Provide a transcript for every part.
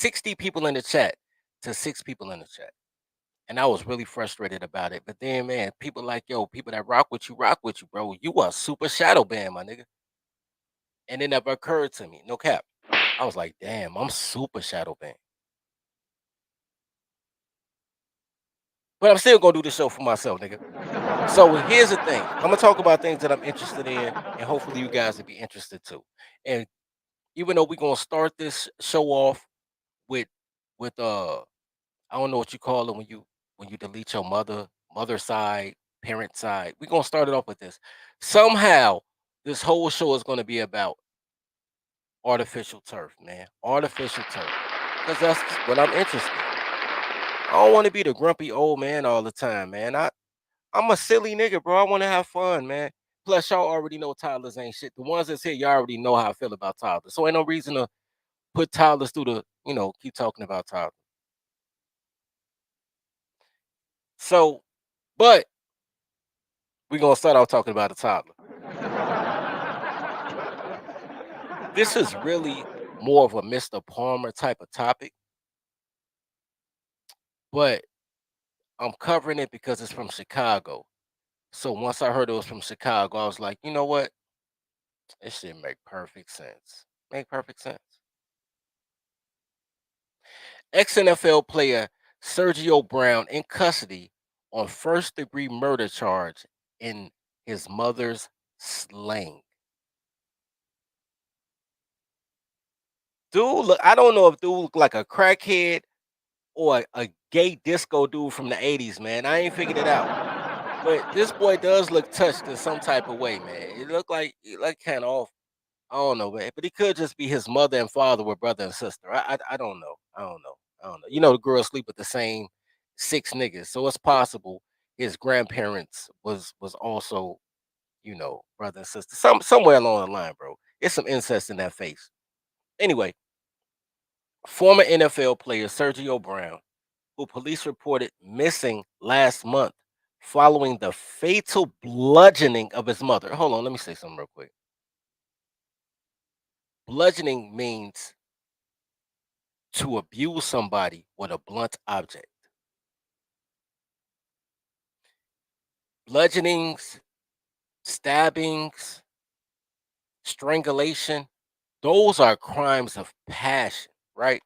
60 people in the chat to 6 people in the chat. And I was really frustrated about it. But then, man, people like, yo, people that rock with you, bro. You are super shadow banned, my nigga. And it never occurred to me. No cap. I was like, damn, I'm super shadow banned. But I'm still gonna do the show for myself, nigga. So here's the thing. I'm gonna talk about things that I'm interested in, and hopefully you guys will be interested too. And even though we're gonna start this show off with with I don't know what you call it when you delete your mother side, parent side. We're gonna start it off with this. Somehow, this whole show is gonna be about artificial turf, man. Artificial turf. Because that's what I'm interested in. I don't want to be the grumpy old man all the time, man. I'm a silly nigga, bro. I want to have fun, man. Plus, y'all already know toddlers ain't shit. The ones that's here, y'all already know how I feel about toddlers. So ain't no reason to put toddlers through keep talking about toddlers. So, but we're gonna start off talking about a toddler. This is really more of a Mr. Palmer type of topic, but I'm covering it because it's from Chicago. So once I heard it was from Chicago, I was like, you know what? This should make perfect sense. Make perfect sense. Ex-NFL player Sergio Brown in custody on first-degree murder charge in his mother's slaying. Dude, look, I don't know if dude look like a crackhead or a gay disco dude from the 80s, man. I ain't figured it out. But this boy does look touched in some type of way, man. It look kind of off. I don't know, man. But it could just be his mother and father were brother and sister. I don't know. I don't know. I don't know. You know, the girls sleep with the same 6 niggas, so it's possible his grandparents was also brother and sister. Somewhere along the line, bro. It's some incest in that face. Anyway, former NFL player Sergio Brown, who police reported missing last month following the fatal bludgeoning of his mother. Hold on, let me say something real quick. Bludgeoning means to abuse somebody with a blunt object. Bludgeonings, stabbings, strangulation, those are crimes of passion, right?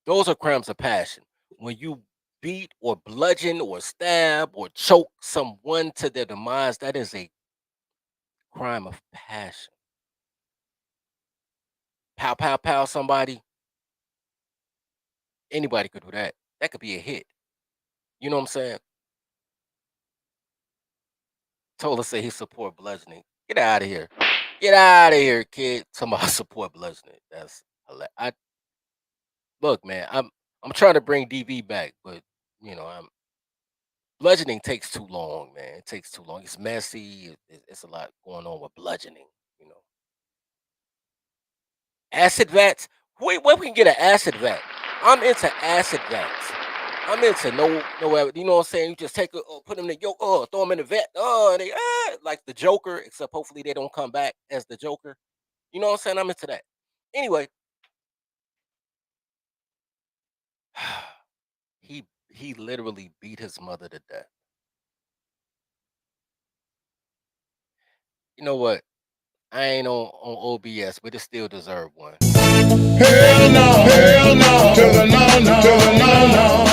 Those are crimes of passion. When you beat or bludgeon or stab or choke someone to their demise, that is a crime of passion. Pow, pow, pow, somebody, anybody could do that. That could be a hit. You know what I'm saying? Told us say he support bludgeoning. Get out of here. Get out of here, kid. Somebody support bludgeoning. That's I look, man. I'm trying to bring DV back, but I'm bludgeoning takes too long, man. It takes too long. It's messy. It's a lot going on with bludgeoning. You know, acid vats. Wait, where we can get an acid vat? I'm into acid vats. I'm into you know what I'm saying? You just take put them in the throw them in the vet, they like the Joker, except hopefully they don't come back as the Joker. You know what I'm saying? I'm into that. Anyway, he literally beat his mother to death. You know what? I ain't on OBS, but it still deserve one. Hell no, to the no, no, to the no,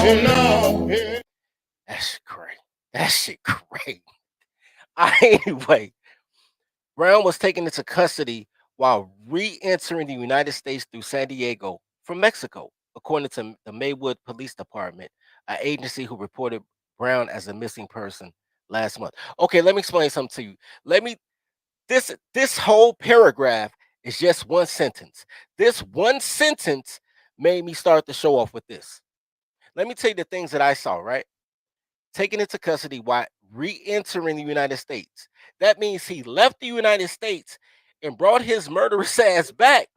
no, no. That's great. That shit great. Anyway, Brown was taken into custody while re-entering the United States through San Diego from Mexico, according to the Maywood Police Department, an agency who reported Brown as a missing person last month. Okay, let me explain something to you. Let me this whole paragraph is just one sentence. This one sentence made me start the show off with this. Let me tell you the things that I saw, right? Taken into custody while re-entering the United States. That means he left the United States and brought his murderous ass back.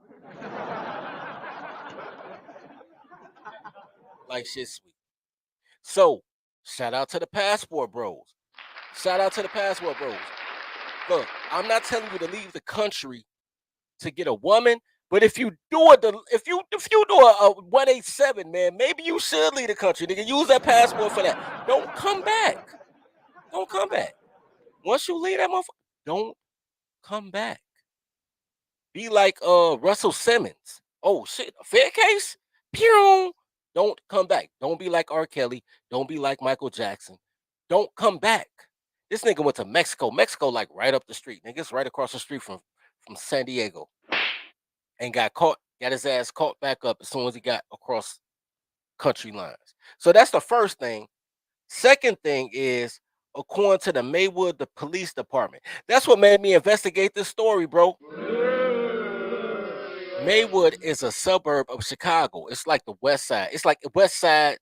Like shit sweet. So, shout out to the passport bros. Shout out to the passport bros. Look, I'm not telling you to leave the country to get a woman, But if you do it, if you do a 187, man, maybe you should leave the country. Nigga, use that passport for that. Don't come back. Don't come back. Once you leave that motherfucker, don't come back. Be like Russell Simmons. Oh shit, a fair case? Pew! Don't come back. Don't be like R. Kelly. Don't be like Michael Jackson. Don't come back. This nigga went to Mexico. Mexico, like right up the street. Nigga's right across the street from San Diego. And got caught, got his ass caught back up as soon as he got across country lines. So that's the first thing. Second thing is, according to the Maywood, the police department. That's what made me investigate this story, bro. Maywood is a suburb of Chicago. It's like the West Side. It's like West Side,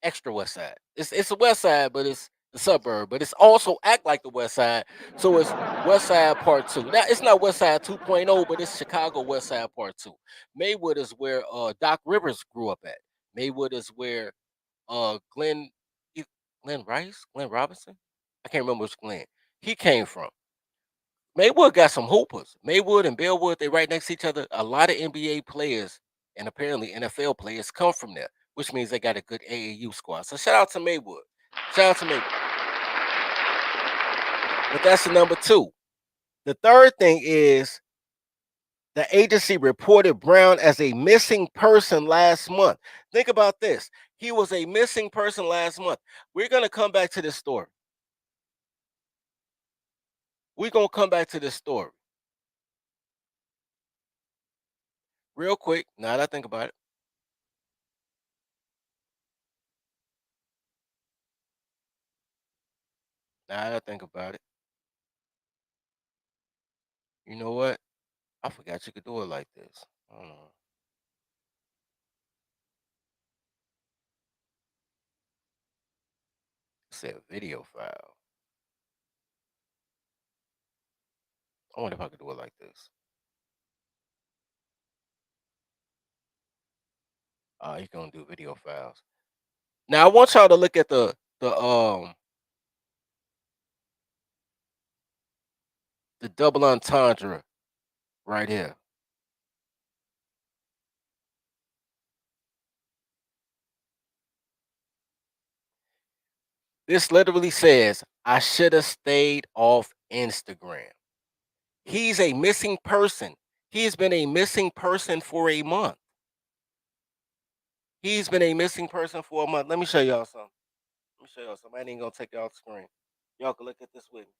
extra West Side. It's a West Side, but it's the suburb. But it's also act like the West Side. So it's West Side Part 2. Now it's not West Side 2.0, but it's Chicago West Side Part 2. Maywood is where Doc Rivers grew up at. Maywood is where Glenn Glenn Robinson? I can't remember which Glenn. He came from. Maywood got some hoopers. Maywood and Bellwood, they right next to each other. A lot of NBA players and apparently NFL players come from there, which means they got a good AAU squad. So shout out to Maywood. Shout out to Maywood. But that's the number two. The third thing is the agency reported Brown as a missing person last month. Think about this. He was a missing person last month. We're going to come back to this story. We're going to come back to this story. Real quick, now that I think about it. Now that I think about it. You know what? I forgot you could do it like this. Hold on. It said video file. I wonder if I could do it like this. You gonna do video files. Now I want y'all to look at the double entendre right here. This literally says, I should have stayed off Instagram. He's a missing person. He's been a missing person for a month. He's been a missing person for a month. Let me show y'all something. Let me show y'all something. I ain't gonna take y'all off the screen. Y'all can look at this with me.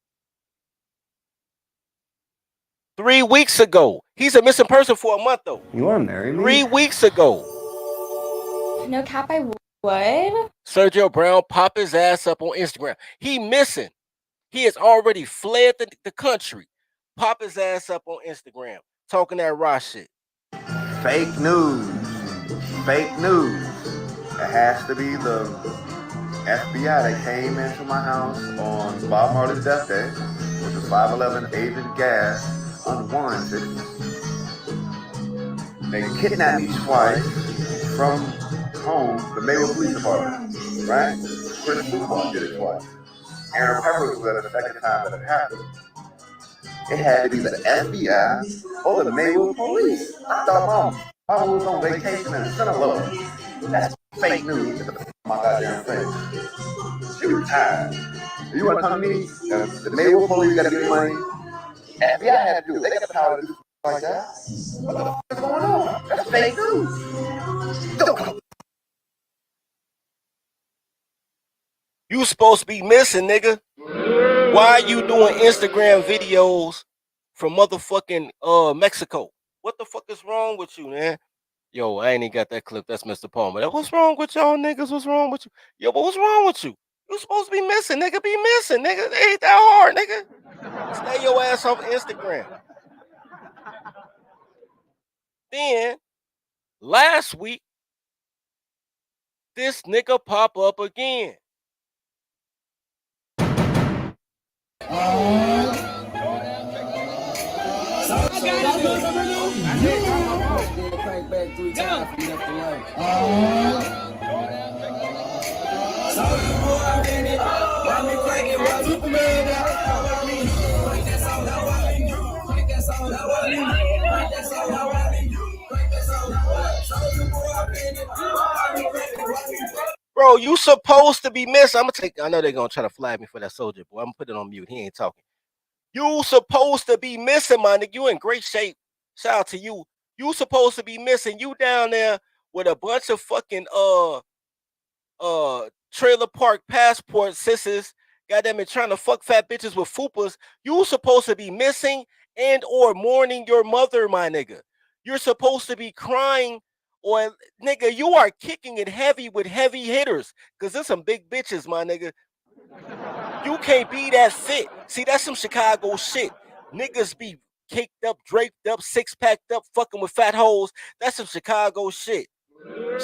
3 weeks ago. He's a missing person for a month though. You want to marry me? 3 weeks ago. No cap, I would. Sergio Brown pop his ass up on Instagram. He missing. He has already fled the country. Pop his ass up on Instagram. Talking that raw shit. Fake news. Fake news. It has to be the FBI that came into my house on Bob Marley's death day with the 511 Agent Gas unwarranted. They kidnapped me twice from home, the Maywood Police Department, right? Chris Football did it twice. Aaron Pepper was there the second time that it happened. It had to be the FBI or the Maywood Police. I thought Mama was on vacation in Sinaloa. That's fake news. Get the my goddamn face. She retired. You want to come to me? The Maywood Police got to get money. FBI had to do it. They got the power to do like that. What the fuck is going on? That's fake news. Don't come. You supposed to be missing, nigga. Why are you doing Instagram videos from motherfucking Mexico? What the fuck is wrong with you, man? Yo, I ain't even got that clip. That's Mr. Palmer. What's wrong with y'all niggas? What's wrong with you? Yo, but what's wrong with you? You supposed to be missing, nigga. Be missing, nigga. It ain't that hard, nigga. Stay your ass off Instagram. Then, last week, this nigga pop up again. Bro, you supposed to be missing. I know they're gonna try to flag me for that soldier, boy. I'm gonna put it on mute. He ain't talking. You supposed to be missing, my nigga. You in great shape. Shout out to you. You supposed to be missing. You down there with a bunch of fucking trailer park passport sisters, goddamn it, trying to fuck fat bitches with fupas. You supposed to be missing and or mourning your mother, my nigga. You're supposed to be crying, or nigga, you are kicking it heavy with heavy hitters, cause there's some big bitches, my nigga. You can't be that fit. See, that's some Chicago shit. Niggas be caked up, draped up, six-packed up, fucking with fat hoes. That's some Chicago shit.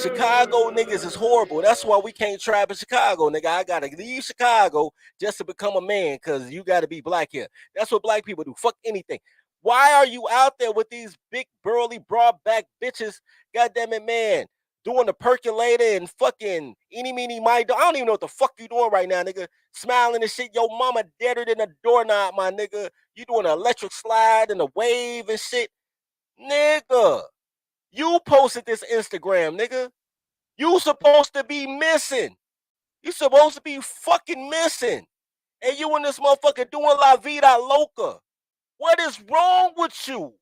Chicago niggas is horrible. That's why we can't trap in Chicago, nigga. I gotta leave Chicago just to become a man, because you gotta be black here. That's what black people do. Fuck anything. Why are you out there with these big, burly, broad back bitches? Goddamn it, man. Doing the percolator and fucking eeny, meeny, miny. I don't even know what the fuck you doing right now, nigga. Smiling and shit. Your mama deader than a doorknob, my nigga. You doing an electric slide and a wave and shit. Nigga. You posted this Instagram, nigga. You supposed to be missing. You supposed to be fucking missing. And you and this motherfucker doing La Vida Loca. What is wrong with you?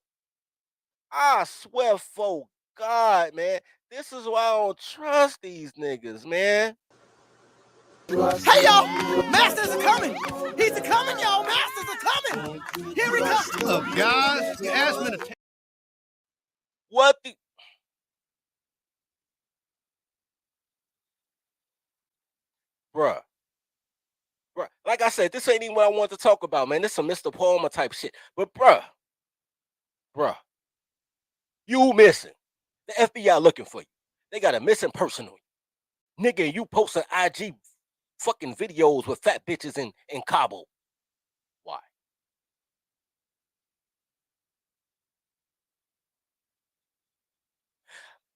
I swear for God, man. This is why I don't trust these niggas, man. Hey, y'all! Masters are coming! He's a coming, y'all! Masters are coming! Here he comes! Look, guys, you asked me to What the... Bruh. Like I said, this ain't even what I want to talk about, man. This is some Mr. Palmer type shit. But bruh, you missing. The FBI looking for you. They got a missing person on you. Nigga, you posting IG fucking videos with fat bitches in Cabo. Why?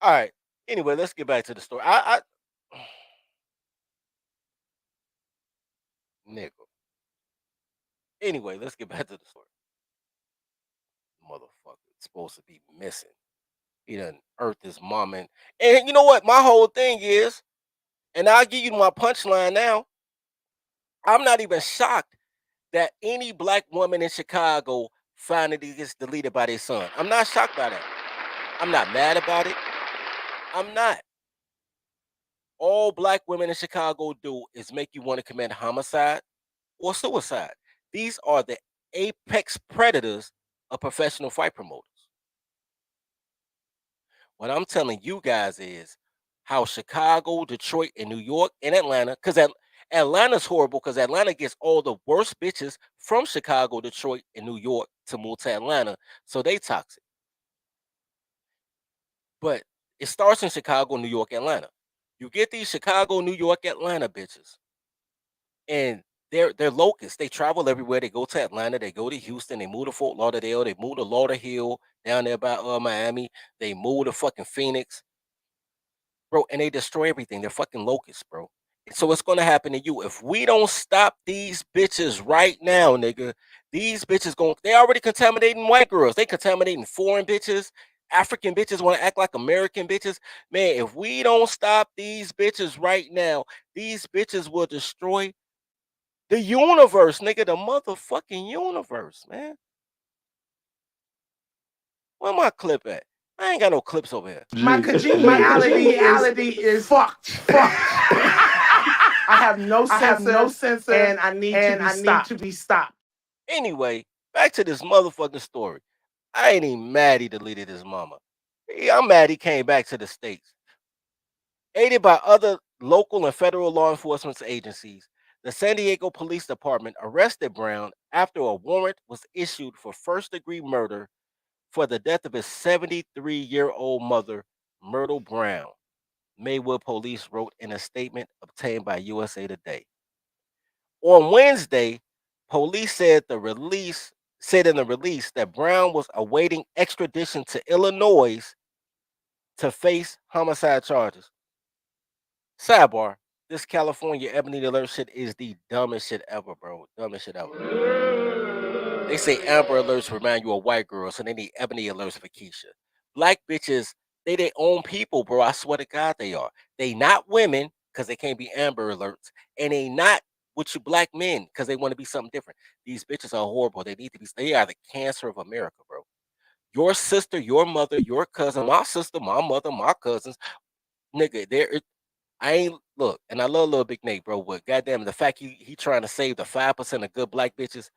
All right. Anyway, let's get back to the story. Nigga. Anyway, let's get back to the story. Motherfucker, it's supposed to be missing. He done earthed his mom. And you know what? My whole thing is, and I'll give you my punchline now. I'm not even shocked that any black woman in Chicago finally gets deleted by their son. I'm not shocked by that. I'm not mad about it. I'm not. All black women in Chicago do is make you want to commit homicide or suicide. These are the apex predators of professional fight promoters. What I'm telling you guys is how Chicago, Detroit, and New York and Atlanta, because Atlanta's horrible because Atlanta gets all the worst bitches from Chicago, Detroit, and New York to move to Atlanta, so they toxic. But it starts in Chicago, New York, Atlanta. You get these Chicago, New York, Atlanta bitches, and they're locusts. They travel everywhere. They go to Atlanta. They go to Houston. They move to Fort Lauderdale. They move to Lauderhill down there by Miami. They move to fucking Phoenix, bro, and they destroy everything. They're fucking locusts, bro. So what's gonna happen to you if we don't stop these bitches right now, nigga? These bitches they already contaminating white girls. They contaminating foreign bitches. African bitches want to act like American bitches. Man, if we don't stop these bitches right now, these bitches will destroy the universe, nigga. The motherfucking universe, man. Where my clip at? I ain't got no clips over here. My congeniality is fucked. I have no sensor, and I need to be stopped. Anyway, back to this motherfucking story. I ain't even mad he deleted his mama. I'm mad he came back to the States. Aided by other local and federal law enforcement agencies, the San Diego Police Department arrested Brown after a warrant was issued for first-degree murder for the death of his 73-year-old mother, Myrtle Brown, Maywood police wrote in a statement obtained by USA Today. On Wednesday, police said in the release that Brown was awaiting extradition to Illinois to face homicide charges. Sidebar, this California Ebony Alert shit is the dumbest shit ever, bro. Dumbest shit ever. They say Amber Alerts remind you of white girls, so they need Ebony Alerts for Keisha. Black bitches, they their own people, bro. I swear to God they are. They not women. because they can't be Amber Alerts, and they not with you black men because they want to be something different. These bitches are horrible. They need to be. They are the cancer of America, bro. Your sister, your mother, your cousin, my sister, my mother, my cousins, nigga. I ain't look, and I love little big Nate, bro. But goddamn, the fact he trying to save the 5% of good black bitches.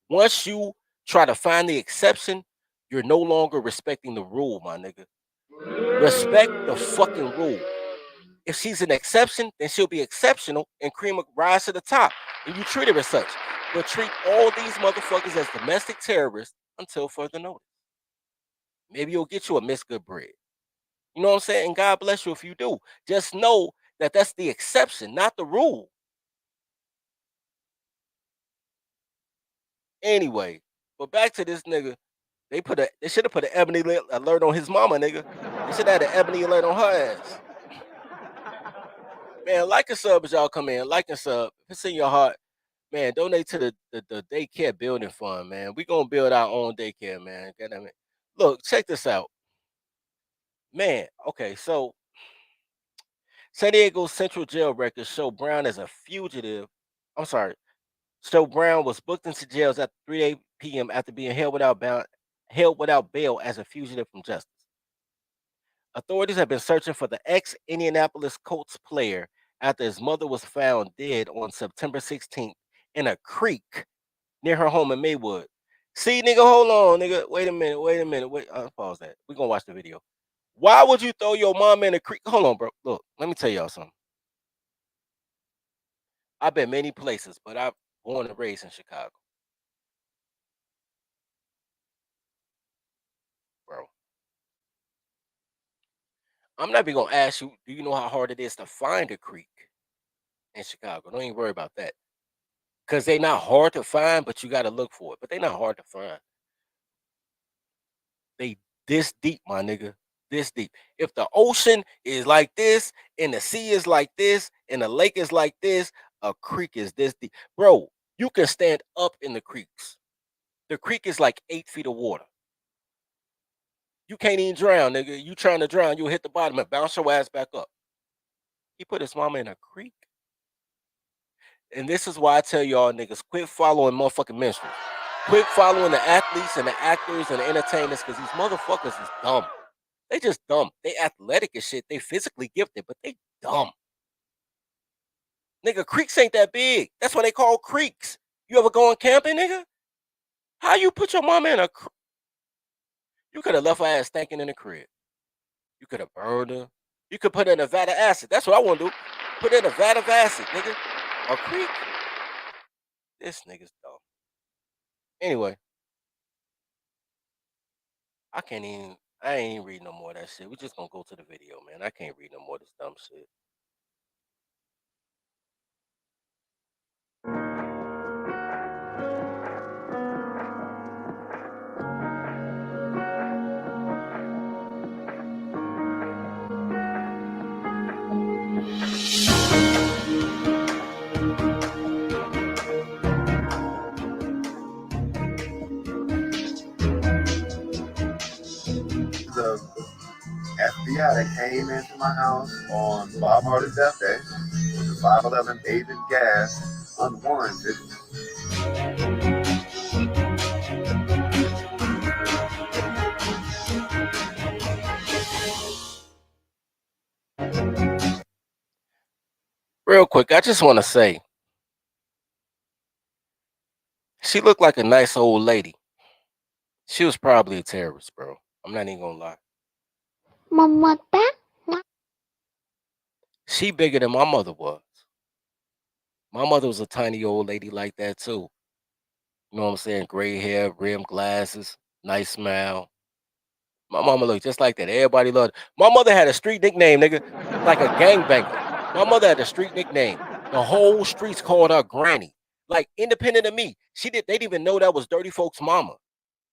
Once you try to find the exception, you're no longer respecting the rule, my nigga. Respect the fucking rule. If she's an exception, then she'll be exceptional and cream will rise to the top. And you treat her as such. But treat all these motherfuckers as domestic terrorists until further notice. Maybe you'll get you a Miss Good Bread. You know what I'm saying? And God bless you if you do. Just know that that's the exception, not the rule. Anyway, but back to this nigga. They should have put an ebony alert on his mama, nigga. They should have had an ebony alert on her ass. Man, like and sub as y'all come in. Like and sub. If it's in your heart, man, donate to the daycare building fund, man. We gonna build our own daycare, man. Goddamn it. Look, check this out. Man, okay, so San Diego Central Jail records show Brown as a fugitive. I'm sorry. So Brown was booked into jails at 3 p.m. after being held without bail as a fugitive from justice. Authorities have been searching for the ex-Indianapolis Colts player after his mother was found dead on September 16th in a creek near her home in Maywood. See, nigga, hold on, nigga. Wait a minute. Wait, pause that. We're gonna watch the video. Why would you throw your mom in a creek? Hold on, bro. Look, let me tell y'all something. I've been many places, but I'm born and raised in Chicago, bro. I'm not even gonna ask you, do you know how hard it is to find a creek in Chicago? Don't even worry about that. Cause they not hard to find, but you gotta look for it. But they not hard to find. They this deep, my nigga. This deep. If the ocean is like this, and the sea is like this, and the lake is like this, a creek is this deep. Bro, you can stand up in the creeks. The creek is like 8 feet of water. You can't even drown, nigga. You trying to drown, you'll hit the bottom and bounce your ass back up. He put his mama in a creek. And this is why I tell y'all niggas, quit following motherfucking minstrels. Quit following the athletes and the actors and the entertainers, because these motherfuckers is dumb. They just dumb. They athletic as shit. They physically gifted, but they dumb. Nigga, creeks ain't that big. That's why they call creeks. You ever going camping, nigga? How you put your mama in a creek? You could have left her ass stinking in the crib. You could have burned her. You could put her in a vat of acid. That's what I want to do. Put her in a vat of acid, nigga. A creek? This nigga's dumb. Anyway, I ain't even read no more of that shit. We just gonna go to the video, man. I can't read no more of this dumb shit. The FBI that came into my house on Bob Marley's death day with the 511 agent gas unwarranted. Real quick, I just want to say, she looked like a nice old lady. She was probably a terrorist, bro. I'm not even gonna lie. She bigger than my mother was. My mother was a tiny old lady like that too. You know what I'm saying? Gray hair, rimmed glasses, nice smile. My mama looked just like that. Everybody loved her. My mother had a street nickname, nigga, like a gangbanger. My mother had a street nickname. The whole streets called her Granny. Like independent of me. They didn't even know that was dirty folks' mama.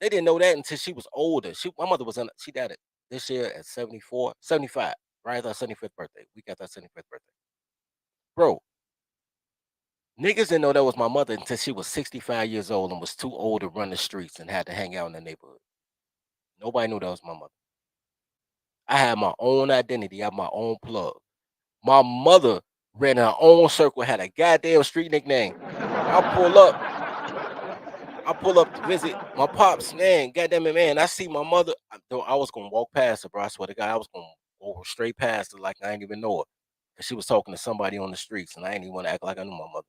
They didn't know that until she was older. My mother was she died this year at 74, 75, right at her 75th birthday. We got that 75th birthday. Bro, niggas didn't know that was my mother until she was 65 years old and was too old to run the streets and had to hang out in the neighborhood. Nobody knew that was my mother. I had my own identity. I had my own plug. My mother ran in her own circle, had a goddamn street nickname. I pull up. I pull up to visit my pops, man. Goddamn it, man. I see my mother. I was gonna walk past her, bro. I swear to God, I was gonna go straight past her like I ain't even know her. Cause she was talking to somebody on the streets, and I ain't even want to act like I knew my mother.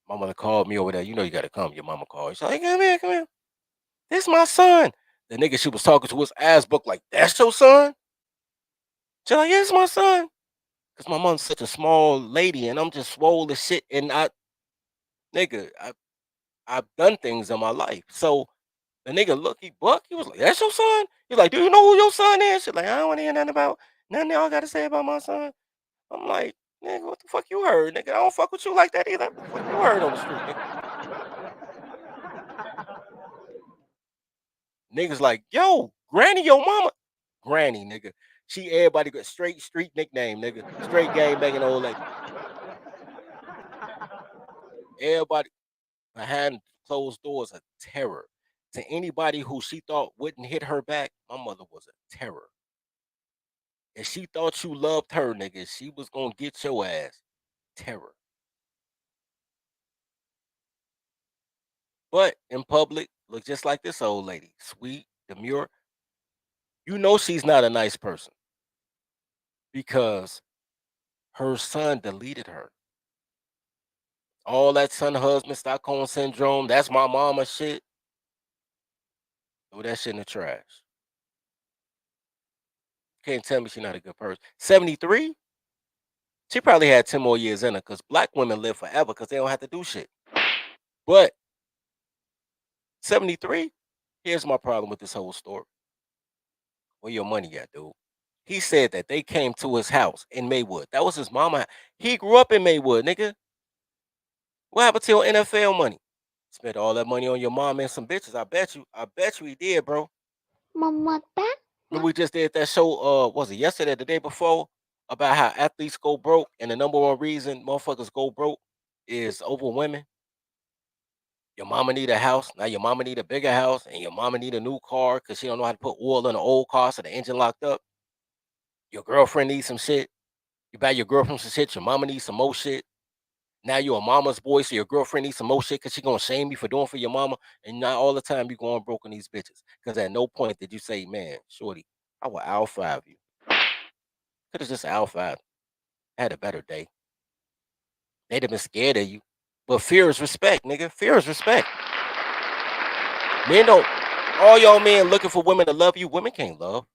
My mother called me over there. You know you gotta come. Your mama called. She's like, come here, come here. This my son. The nigga she was talking to his ass book like, that's your son? She's like, yeah, it's my son. Cause my mom's such a small lady, and I'm just swole as shit. And nigga, I've done things in my life. So the nigga look, he buck. He was like, "That's your son." He's like, "Do you know who your son is?" She's like, "I don't want to hear nothing y'all got to say about my son." I'm like, "Nigga, what the fuck you heard, nigga? I don't fuck with you like that either. What the fuck you heard on the street, nigga?" Niggas like, "Yo, Granny, your mama, Granny, nigga. She everybody got straight street nickname, nigga. Straight gang banging old lady. Everybody behind closed doors a terror." To anybody who she thought wouldn't hit her back, my mother was a terror. If she thought you loved her, nigga, she was gonna get your ass. Terror. But in public, look just like this old lady. Sweet, demure. You know she's not a nice person because her son deleted her. All that son husband Stockholm syndrome, that's my mama shit. Throw that shit in the trash. Can't tell me she's not a good person. 73? She probably had 10 more years in her because black women live forever because they don't have to do shit. But 73, here's my problem with this whole story. Where your money at, dude? He said that they came to his house in Maywood. That was his mama. He grew up in Maywood, nigga. What happened to your NFL money? Spent all that money on your mom and some bitches. I bet you. I bet you he did, bro. Mama, Remember we just did that show, was it yesterday or the day before? About how athletes go broke, and the number one reason motherfuckers go broke is over women. Your mama need a house. Now your mama need a bigger house, and your mama need a new car because she don't know how to put oil in an old car so the engine locked up. Your girlfriend needs some shit. You buy your girlfriend some shit. Your mama needs some more shit. Now you're a mama's boy, so your girlfriend needs some more shit because she gonna shame you for doing for your mama. And not all the time you going broke on these bitches. Because at no point did you say, man, shorty, I will Al 5 you. Could have just Al 5. Had a better day. They'd have been scared of you. But fear is respect, nigga. Fear is respect. Men don't, all y'all men looking for women to love you, women can't love.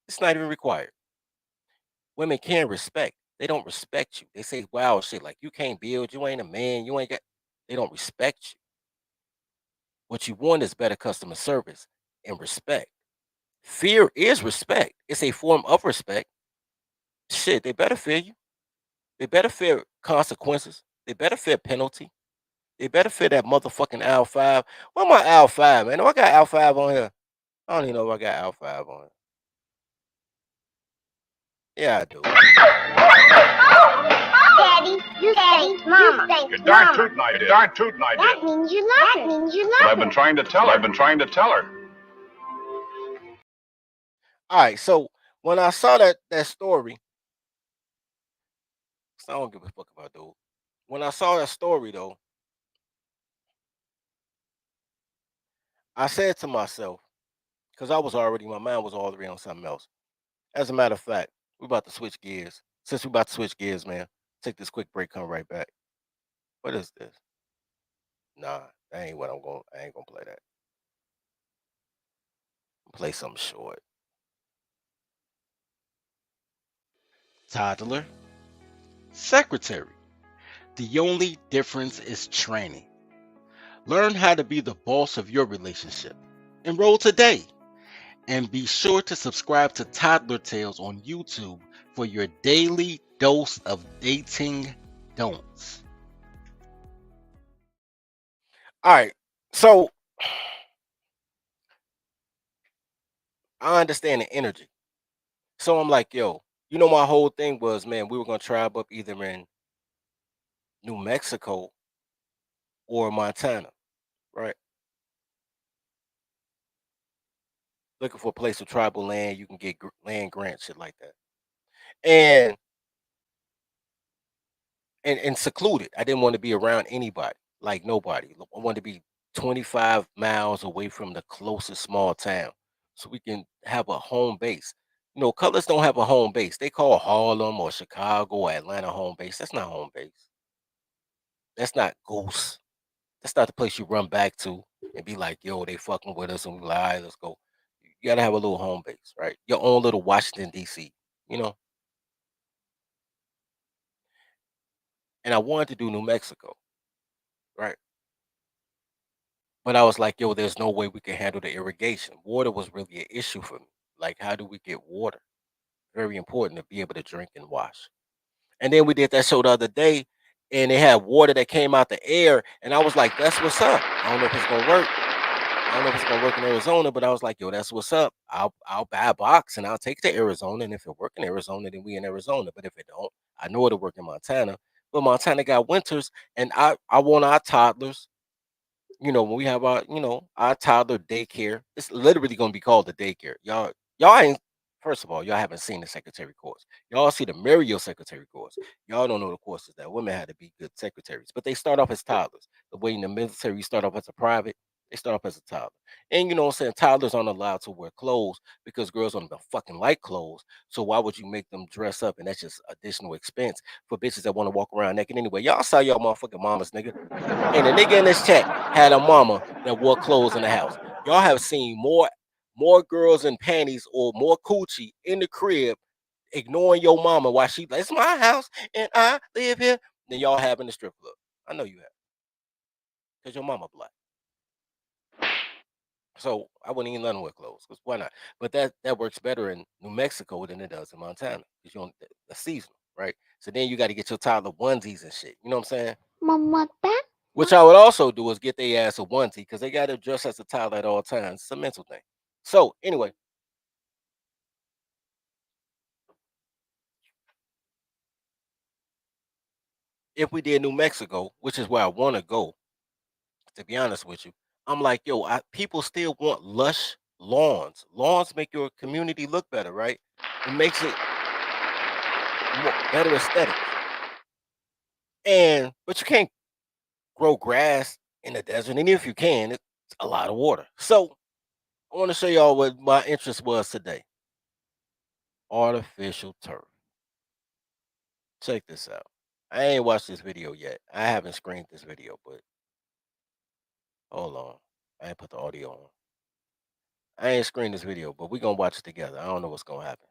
It's not even required. Women can respect. They don't respect you. They say, wow, shit, like you can't build, you ain't a man, you ain't got, they don't respect you. What you want is better customer service and respect. Fear is respect. It's a form of respect. Shit, they better fear you. They better fear consequences. They better fear penalty. They better fear that motherfucking Al 5. Where my Al 5, man? Do I got Al 5 on here? I don't even know if I got Al 5 on here. Yeah, I do. Daddy, you say Mama. You're darn tootin' I did. Darn tootin' I did. That means you love her. That means you love But her. I've been trying to tell her. I've been trying to tell her. All right, so when I saw that story, 'cause I don't give a fuck about dude. When I saw that story though, I said to myself, because I was already, my mind was already on something else. As a matter of fact, we're about to switch gears. Since we're about to switch gears, man, take this quick break, come right back. What is this? Nah, that ain't what I'm going. I ain't gonna play that. Play something short. Toddler, secretary. The only difference is training. Learn how to be the boss of your relationship. Enroll today. And be sure to subscribe to Toddler Tales on YouTube for your daily dose of dating don'ts. All right, so I understand the energy. So I'm like, yo, my whole thing was, man, we were gonna tribe up either in New Mexico or Montana, right? Looking for a place with tribal land, you can get land grant, shit like that. and and secluded. I didn't want to be around anybody, like nobody. I wanted to be 25 miles away from the closest small town, so we can have a home base. You know, colors don't have a home base. They call Harlem or Chicago or Atlanta home base. That's not home base. That's not Goose. That's not the place you run back to and be like, yo, they fucking with us, and we like, all right, let's go. You gotta have a little home base, right? Your own little Washington D.C. You know. And I wanted to do New Mexico, right? But I was like, yo, there's no way we can handle the irrigation. Water was really an issue for me. Like, how do we get water? Very important to be able to drink and wash. And then we did that show the other day, and they had water that came out the air, and I was like, that's what's up. I don't know if it's gonna work. I don't know if it's gonna work in Arizona, but I was like, yo, that's what's up. I'll buy a box and I'll take it to Arizona. And if it work in Arizona, then we in Arizona. But if it don't, I know it'll work in Montana. But Montana got winters, and I want our toddlers, when we have our, our toddler daycare. It's literally gonna be called the daycare. Y'all ain't first of all, y'all haven't seen the secretary course. Y'all see the Mario secretary course. Y'all don't know the courses that women had to be good secretaries, but they start off as toddlers. The way in the military you start off as a private, they start off as a toddler. And you know what I'm saying? Toddlers aren't allowed to wear clothes because girls don't even fucking like clothes. So why would you make them dress up? And that's just additional expense for bitches that want to walk around naked anyway. Y'all saw y'all motherfucking mamas, nigga. And the nigga in this chat had a mama that wore clothes in the house. Y'all have seen more girls in panties or more coochie in the crib ignoring your mama while she like, it's my house and I live here than y'all have in the strip club. I know you have. Because your mama black. So I wouldn't even let them wear clothes. Because why not? But that works better in New Mexico than it does in Montana. Because you don't the seasonal, right? So then you got to get your toddler onesies and shit. You know what I'm saying? Mamata? Which I would also do is get their ass a onesie because they got to dress as a toddler at all times. It's a mental thing. So anyway, if we did New Mexico, which is where I want to go, to be honest with you, I'm like, yo, people still want lush lawns. Lawns make your community look better, right? It makes it better aesthetics. And but you can't grow grass in the desert, and if you can, it's a lot of water. So I want to show y'all what my interest was today. Artificial turf. Check this out. I ain't watched this video yet. I haven't screened this video, but hold on. I ain't put the audio on. I ain't screened this video, but we gonna watch it together. I don't know what's gonna happen.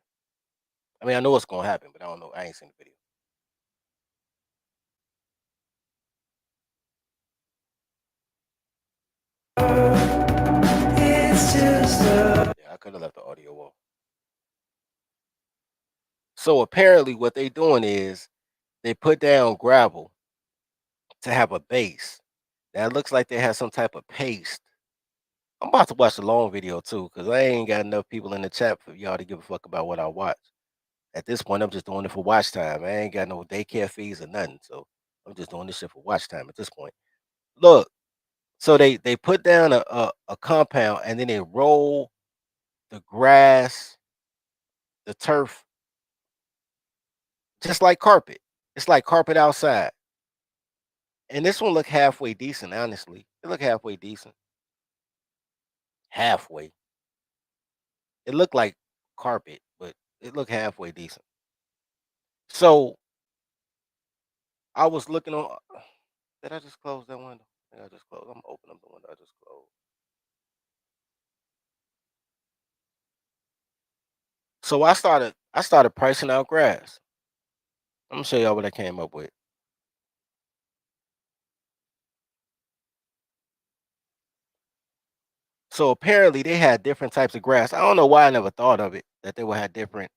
I mean, I know what's gonna happen, but I don't know. I ain't seen the video. Yeah, I could have left the audio off. So apparently, what they doing is they put down gravel to have a base. That looks like they have some type of paste. I'm about to watch the long video too, because I ain't got enough people in the chat for y'all to give a fuck about what I watch. At this point, I'm just doing it for watch time. I ain't got no daycare fees or nothing, so I'm just doing this shit for watch time at this point. Look, so they put down a compound and then they roll the grass, the turf, just like carpet. It's like carpet outside. And this one look halfway decent, honestly. It look halfway decent. Halfway. It looked like carpet, but it looked halfway decent. So I was looking on. Did I just close that window? I just closed. I'm opening up the window. I just closed. So I started pricing out grass. I'm gonna show y'all what I came up with. So apparently they had different types of grass. I don't know why I never thought of it that they would have different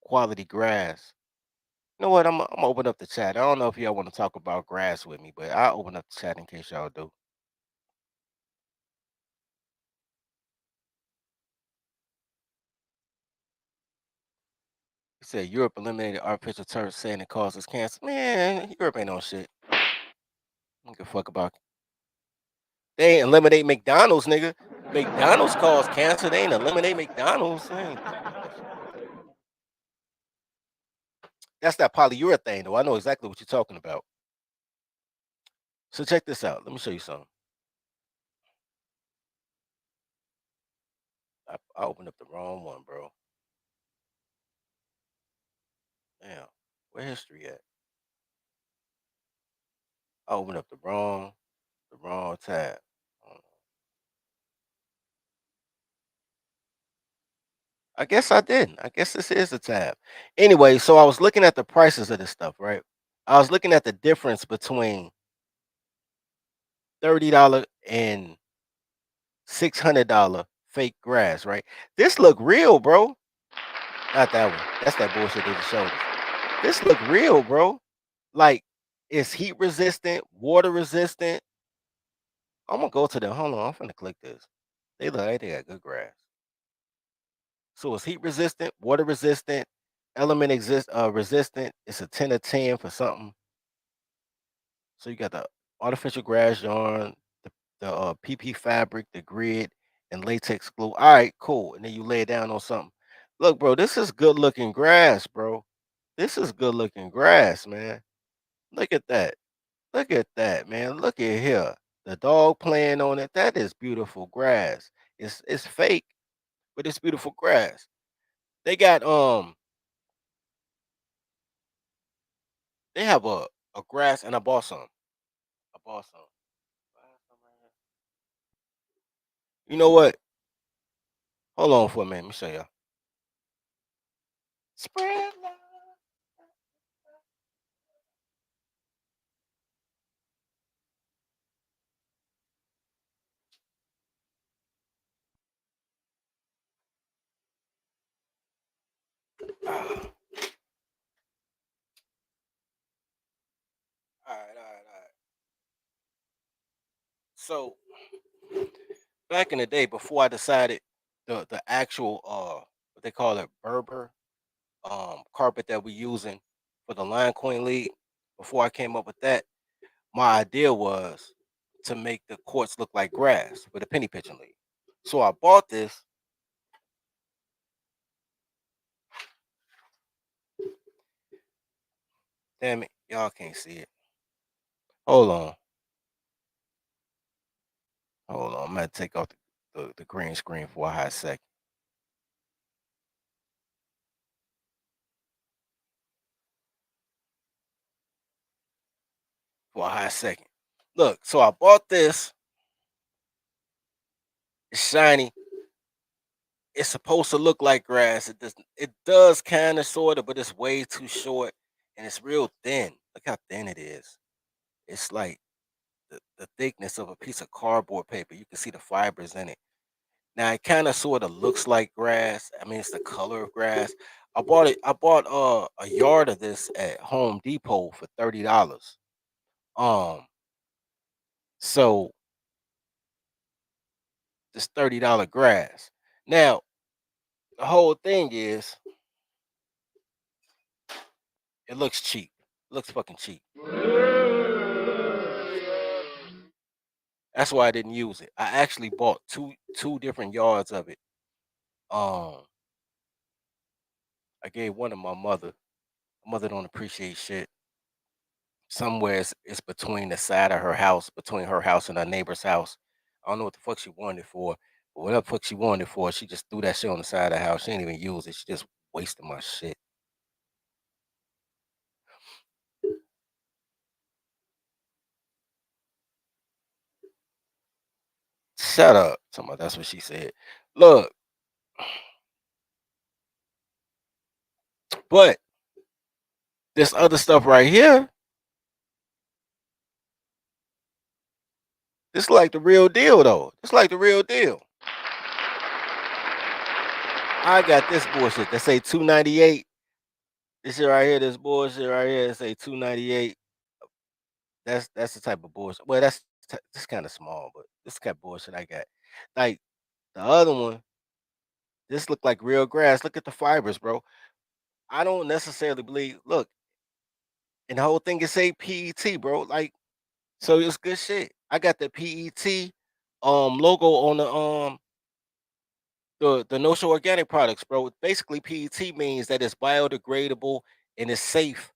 quality grass. You know what? I'm gonna open up the chat. I don't know if y'all want to talk about grass with me, but I'll open up the chat in case y'all do. He said Europe eliminated artificial turf, saying it causes cancer. Man, Europe ain't on shit. I don't give a fuck about. They ain't eliminate McDonald's, nigga. McDonald's cause cancer. They ain't eliminate McDonald's. They ain't That's that polyurethane, though. I know exactly what you're talking about. So check this out. Let me show you something. I opened up the wrong one, bro. Damn, where history at? I opened up the wrong tab. Hold on. I guess I didn't. I guess this is the tab. Anyway, so I was looking at the prices of this stuff, right? I was looking at the difference between $30 and $600 fake grass, right? This look real, bro. Not that one. That's that bullshit they just showed us. This look real, bro. Like it's heat resistant, water resistant. I'm gonna go to the hold on. I'm finna click this. They look like they got good grass. So it's heat resistant, water resistant, element resistant. It's a 10 of 10 for something. So you got the artificial grass yarn, the PP fabric, the grid, and latex glue. All right, cool. And then you lay it down on something. Look, bro, this is good looking grass, bro. This is good looking grass, man. Look at that. Look at that, man. Look at here. The dog playing on it. That is beautiful grass. It's fake, but it's beautiful grass. They got they have a grass and I bought some. I bought some. I have some right here. You know what? Hold on for a minute. Let me show y'all. Spread love. Ah, all right. So back in the day, before I decided the actual what they call it Berber carpet that we using for the Lion Queen League, before I came up with that, my idea was to make the courts look like grass for the penny pitching league. So I bought this. Damn it, y'all can't see it. Hold on, hold on. I'm gonna take off the green screen for a hot second. For a hot second. Look, so I bought this. It's shiny. It's supposed to look like grass. It does kind of sort of, but it's way too short and it's real thin. Look how thin it is. It's like the thickness of a piece of cardboard paper. You can see the fibers in it. Now it kind of sort of looks like grass. I mean, it's the color of grass. I bought a yard of this at Home Depot for $30. Um, so this $30 grass. Now the whole thing is it looks cheap. It looks fucking cheap. That's why I didn't use it. I actually bought two different yards of it. Um, I gave one to my mother. My mother don't appreciate shit. Somewhere it's between the side of her house, between her house and her neighbor's house. I don't know what the fuck she wanted it for, but whatever the fuck she wanted it for, she just threw that shit on the side of the house. She didn't even use it. She just wasted my shit. Shut up. That's what she said. Look, but this other stuff right here, this like the real deal though. It's like the real deal. I got this bullshit that say 298. This shit right here, this bullshit right here, that say 298. That's the type of bullshit. Well, that's kind of small, but this kind of bullshit I got. Like the other one, this look like real grass. Look at the fibers, bro. I don't necessarily believe. Look, and the whole thing is say PET, bro. Like, so it's good shit. I got the PET logo on the no show organic products, bro. Basically, PET means that it's biodegradable and it's safe.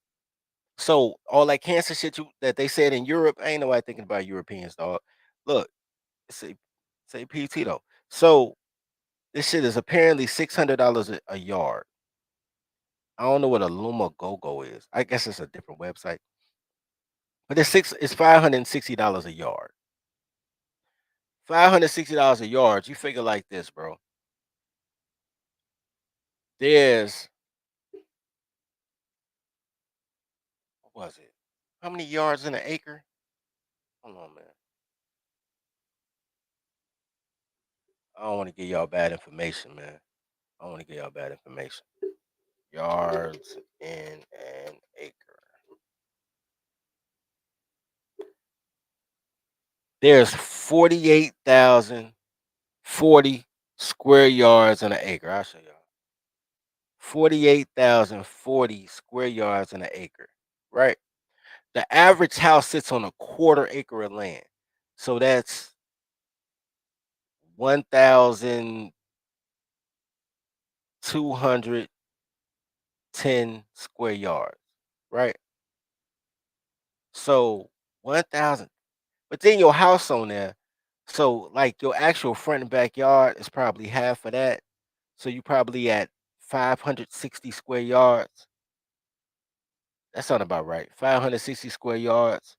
So all that cancer shit that they said in Europe, ain't nobody thinking about Europeans, dog. Look, say PT though. So this shit is apparently $600 a yard. I don't know what a Luma Go is. I guess it's a different website, but it's $560 a yard. $560 a yard. You figure like this, bro. There's what was it? How many yards in an acre? Hold on, man. I don't want to give y'all bad information, man. I don't want to give y'all bad information. Yards in an acre. There's 48,040 square yards in an acre. I'll show y'all. 48,040 square yards in an acre, right? The average house sits on a quarter acre of land. So that's 1,210 square yards, right? So 1,000. But then your house on there. So like your actual front and backyard is probably half of that. So you probably at 560 square yards. That sound about right. 560 square yards.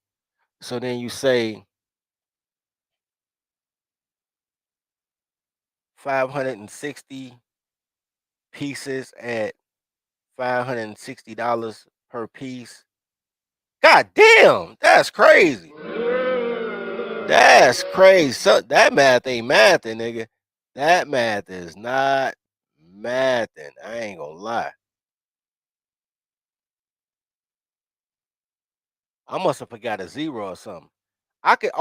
So then you say 560 pieces at $560 per piece. God damn, that's crazy. That's crazy. So that math ain't mathing, nigga. That math is not mathing. I ain't gonna lie. I must have forgot a zero or something. I could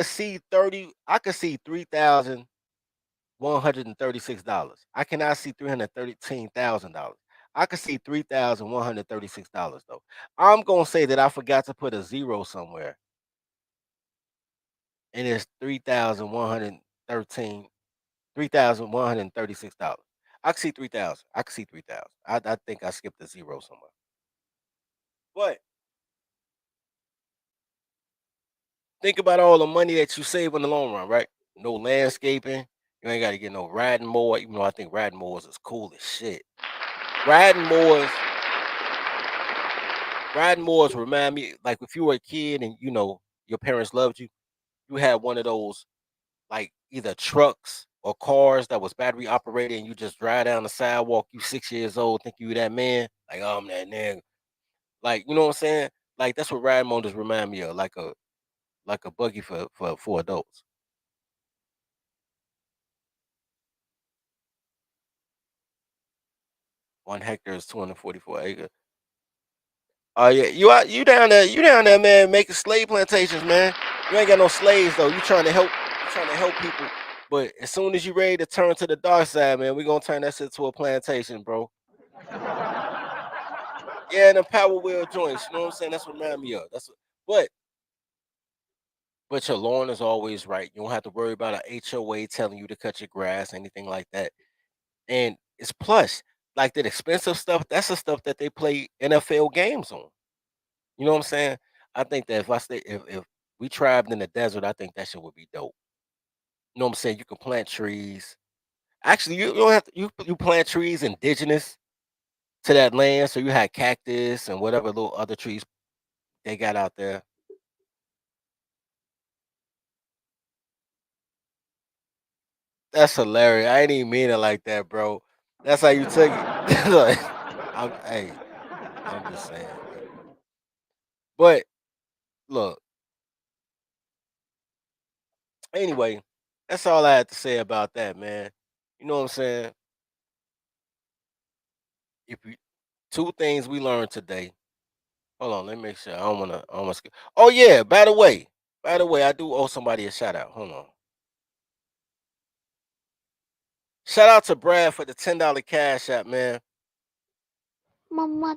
see 30, I could see $3,136. I cannot see $313,000. I could see $3,136 though. I'm gonna say that I forgot to put a zero somewhere, and it's 3,113, $3,136. I can see 3,000. I can see 3,000. I think I skipped a zero somewhere. But think about all the money that you save in the long run, right? No landscaping. You ain't got to get no riding mower, even though I think riding mowers is cool as shit. Riding mowers, riding mowers remind me like if you were a kid and your parents loved you, you had one of those like either trucks or cars that was battery operated, and you just drive down the sidewalk. You 6 years old, think you that man, like oh, I'm that nigga. Like you know what I'm saying? Like that's what riding mowers remind me of, like a buggy for adults. 1 hectare is 244 acres. Oh yeah, you down there, man, making slave plantations, man. You ain't got no slaves though. You trying to help people. But as soon as you ready to turn to the dark side, man, we gonna turn that shit to a plantation, bro. Yeah, and the power wheel joints. You know what I'm saying? That's what remind me of. But but your lawn is always right. You don't have to worry about a HOA telling you to cut your grass, anything like that. And it's plush. Like that expensive stuff, that's the stuff that they play NFL games on. You know what I'm saying? I think that if we thrived in the desert, I think that shit would be dope. You know what I'm saying? You can plant trees. Actually, you don't have to you plant trees indigenous to that land. So you had cactus and whatever little other trees they got out there. That's hilarious. I ain't even mean it like that, bro. That's how you took it. Like, hey, I'm just saying. But look, anyway, that's all I had to say about that, man. You know what I'm saying? If you two things we learned today. Hold on, let me make sure. I don't wanna almost. Oh yeah, by the way, I do owe somebody a shout out. Hold on. Shout out to Brad for the $10 cash app, man. Mama,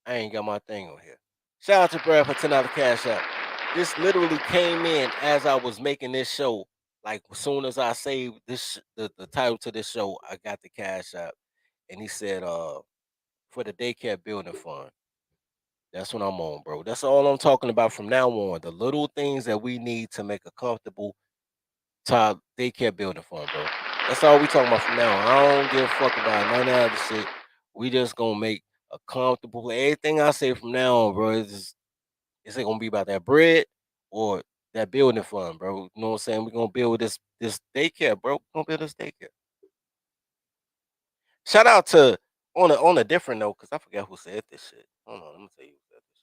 I ain't got my thing on here. Shout out to Brad for $10 cash app. This literally came in as I was making this show. Like as soon as I saved the title to this show, I got the cash app, and he said, for the daycare building fund. That's what I'm on, bro. That's all I'm talking about from now on. The little things that we need to make a comfortable child daycare building fund, bro. That's all we talking about from now on. I don't give a fuck about none of that other shit. We just gonna make a comfortable. Everything I say from now on, bro, it's gonna be about that bread or that building fund, bro. You know what I'm saying? We're gonna build this daycare, bro. We're gonna build this daycare. Shout out to on a different note, because I forgot who said this shit. Hold on, I'm gonna tell you who said this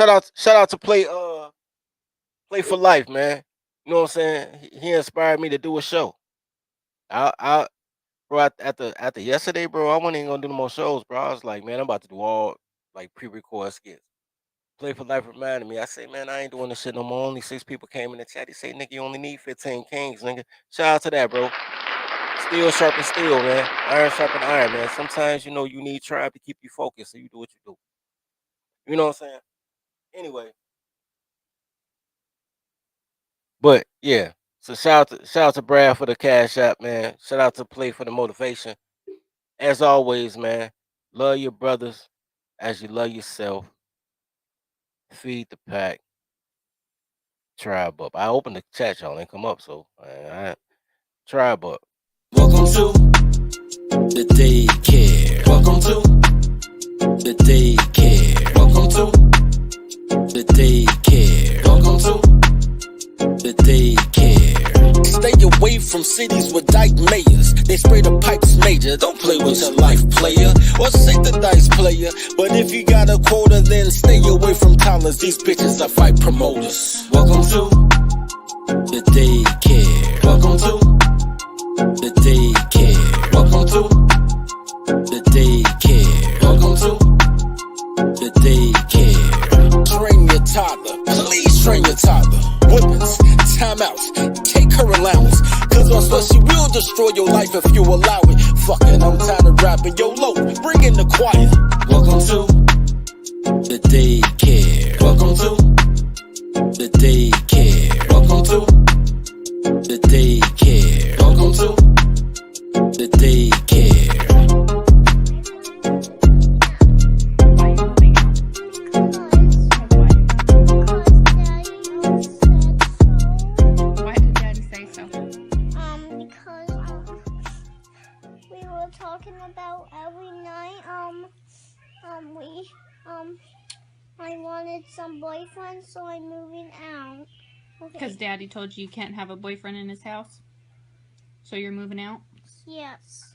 shit. Shout out to Play for Life, man. You know what I'm saying? He inspired me to do a show. I bro after yesterday, bro, I wasn't even gonna do no more shows, bro. I was like, man, I'm about to do all like pre-record skits. Play for Life reminded me. I say, man, I ain't doing this shit no more. Only 6 people came in the chat. He say, nigga, you only need 15 kings, nigga. Shout out to that, bro. Steel sharpen steel, man. Iron sharpen iron, man. Sometimes you need tribe to keep you focused, so you do what you do. You know what I'm saying? Anyway, but yeah. So shout out to Brad for the cash app, man. Shout out to Play for the motivation. As always, man, love your brothers as you love yourself. Feed the pack. Tribe up. I opened the chat, y'all ain't come up, so tribe up. Welcome to the daycare. Welcome to the daycare. Welcome to the daycare. Welcome to the daycare. Stay away from cities with dyke mayors. They spray the pipes major. Don't play with your life, player. Or shake the dice, player. But if you got a quota, then stay away from collars. These bitches are fight promoters. Welcome to the daycare. Welcome to the daycare. Welcome to the daycare. Welcome to the daycare. Train your toddler. Please train your toddler. Whippings, timeouts, take her allowance. Cause once she will destroy your life if you allow it. Fucking, I'm tired of rapping. Yo, low, bring in the choir. Welcome to the daycare. Welcome to the daycare. Welcome to the daycare. Welcome to the daycare. Why did Daddy say so? Because we were talking about every night, I wanted some boyfriends, so I'm moving out. Because Daddy told you you can't have a boyfriend in his house? So you're moving out? Yes.